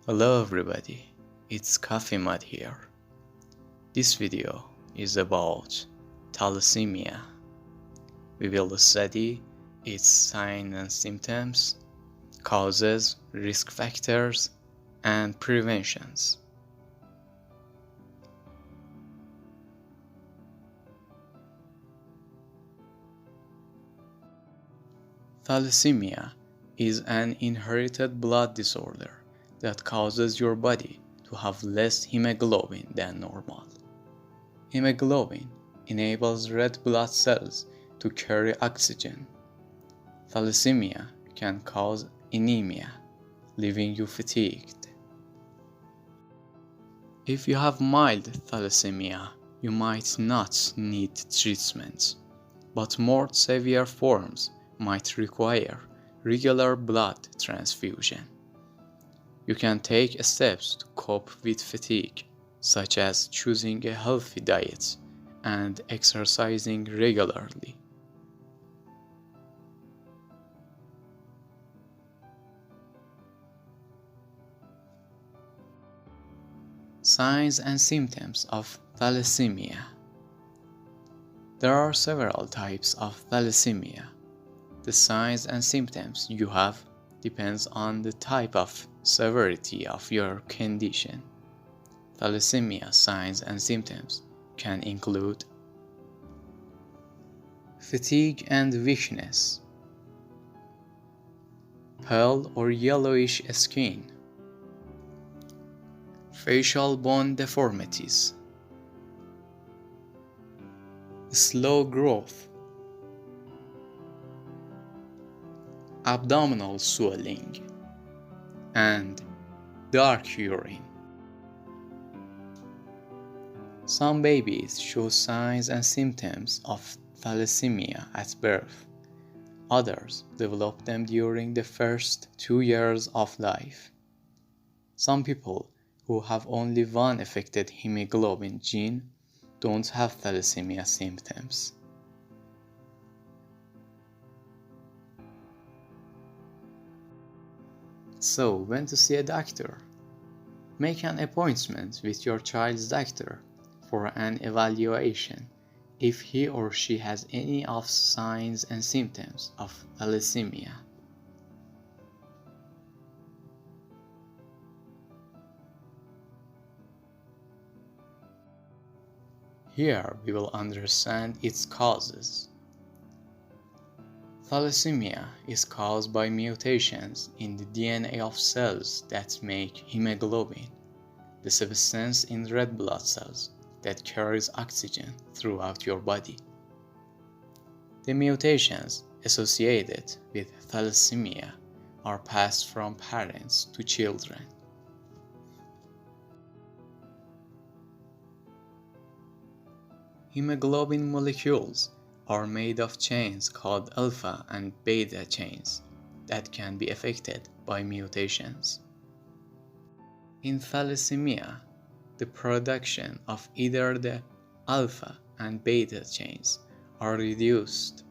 Hello everybody, it's Caafimaad here. This video is about thalassemia. We will study its signs and symptoms, causes, risk factors, and preventions. Thalassemia is an inherited blood disorder that causes your body to have less hemoglobin than normal. Hemoglobin enables red blood cells to carry oxygen. Thalassemia can cause anemia, leaving you fatigued. If you have mild thalassemia, you might not need treatment, but more severe forms might require regular blood transfusion. You can take steps to cope with fatigue, such as choosing a healthy diet and exercising regularly. Signs and symptoms of thalassemia. There are several types of thalassemia. The signs and symptoms you have depends on the type of severity of your condition. Thalassemia signs and symptoms can include fatigue and weakness, pale or yellowish skin, facial bone deformities, slow growth, abdominal swelling, and dark urine. Some babies show signs and symptoms of thalassemia at birth. Others develop them during the first 2 years of life. Some people who have only one affected hemoglobin gene don't have thalassemia symptoms. So, when to see a doctor? Make an appointment with your child's doctor for an evaluation if he or she has any of signs and symptoms of thalassemia. Here we will understand its causes. Thalassemia is caused by mutations in the DNA of cells that make hemoglobin, the substance in red blood cells that carries oxygen throughout your body. The mutations associated with thalassemia are passed from parents to children. Hemoglobin molecules are made of chains called alpha and beta chains that can be affected by mutations. In thalassemia, the production of either the alpha and beta chains are reduced,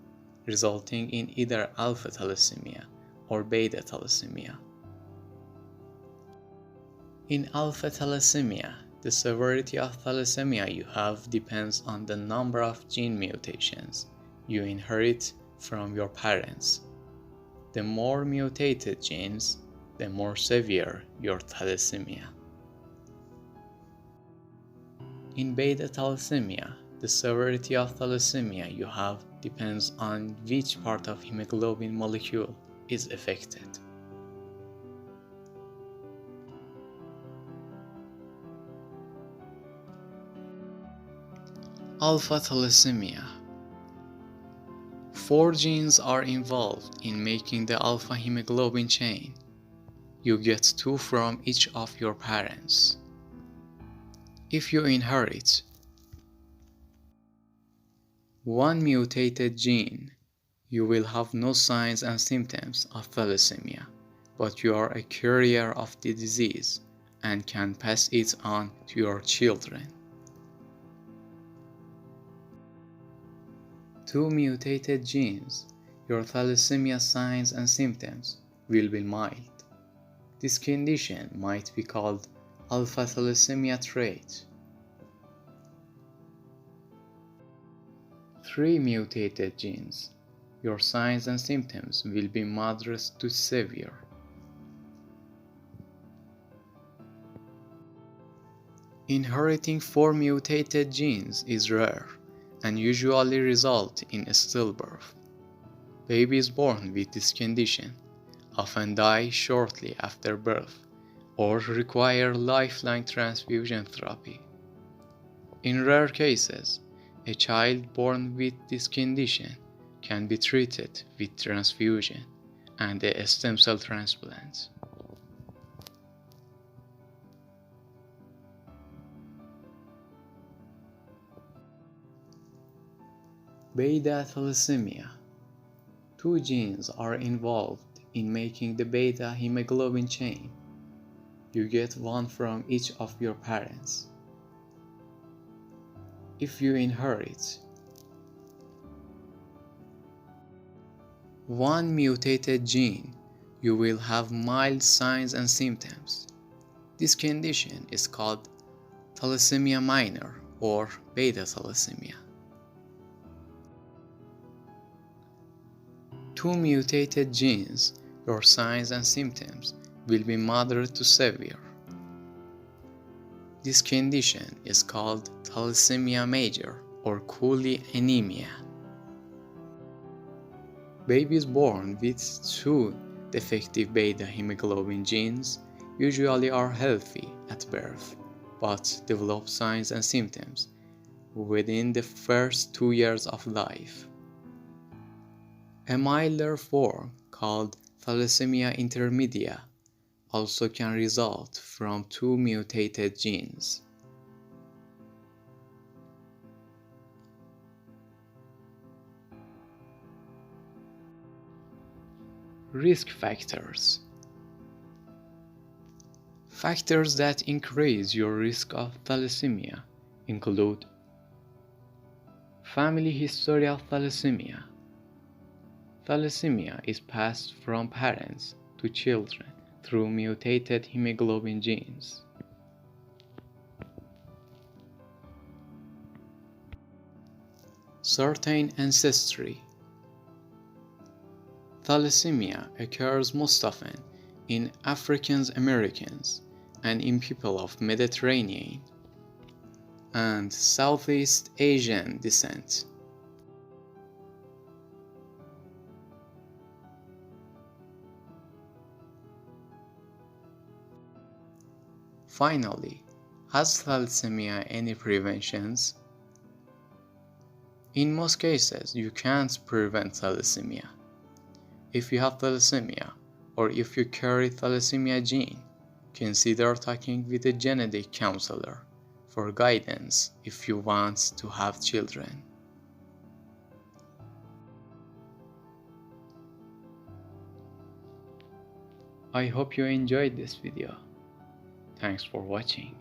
resulting in either alpha-thalassemia or beta-thalassemia. In alpha-thalassemia, the severity of thalassemia you have depends on the number of gene mutations you inherit from your parents. The more mutated genes, the more severe your thalassemia. In beta-thalassemia, the severity of thalassemia you have depends on which part of hemoglobin molecule is affected. Alpha-thalassemia. 4 genes are involved in making the alpha hemoglobin chain. You get 2 from each of your parents. If you inherit 1 mutated gene, you will have no signs and symptoms of thalassemia, but you are a carrier of the disease and can pass it on to your children. 2 mutated genes, your thalassemia signs and symptoms will be mild. This condition might be called alpha-thalassemia trait. 3 mutated genes. Your signs and symptoms will be moderate to severe. Inheriting 4 mutated genes is rare and usually result in stillbirth. Babies born with this condition often die shortly after birth or require lifelong transfusion therapy. In rare cases, a child born with this condition can be treated with transfusion and a stem cell transplant. Beta-thalassemia. 2 genes are involved in making the beta hemoglobin chain. You get one from each of your parents. If you inherit 1 mutated gene, you will have mild signs and symptoms. This condition is called thalassemia minor or beta-thalassemia. 2 mutated genes, your signs and symptoms will be moderate to severe. This condition is called thalassemia major or Cooley anemia. Babies born with 2 defective beta hemoglobin genes usually are healthy at birth, but develop signs and symptoms within the first 2 years of life. A milder form called thalassemia intermedia also can result from 2 mutated genes. Risk factors. Factors that increase your risk of thalassemia include family history of thalassemia. Thalassemia is passed from parents to children through mutated hemoglobin genes. Certain ancestry. Thalassemia occurs most often in African Americans and in people of Mediterranean and Southeast Asian descent. Finally, has thalassemia any preventions? In most cases, you can't prevent thalassemia. If you have thalassemia, or if you carry thalassemia gene, consider talking with a genetic counselor for guidance if you want to have children. I hope you enjoyed this video. Thanks for watching.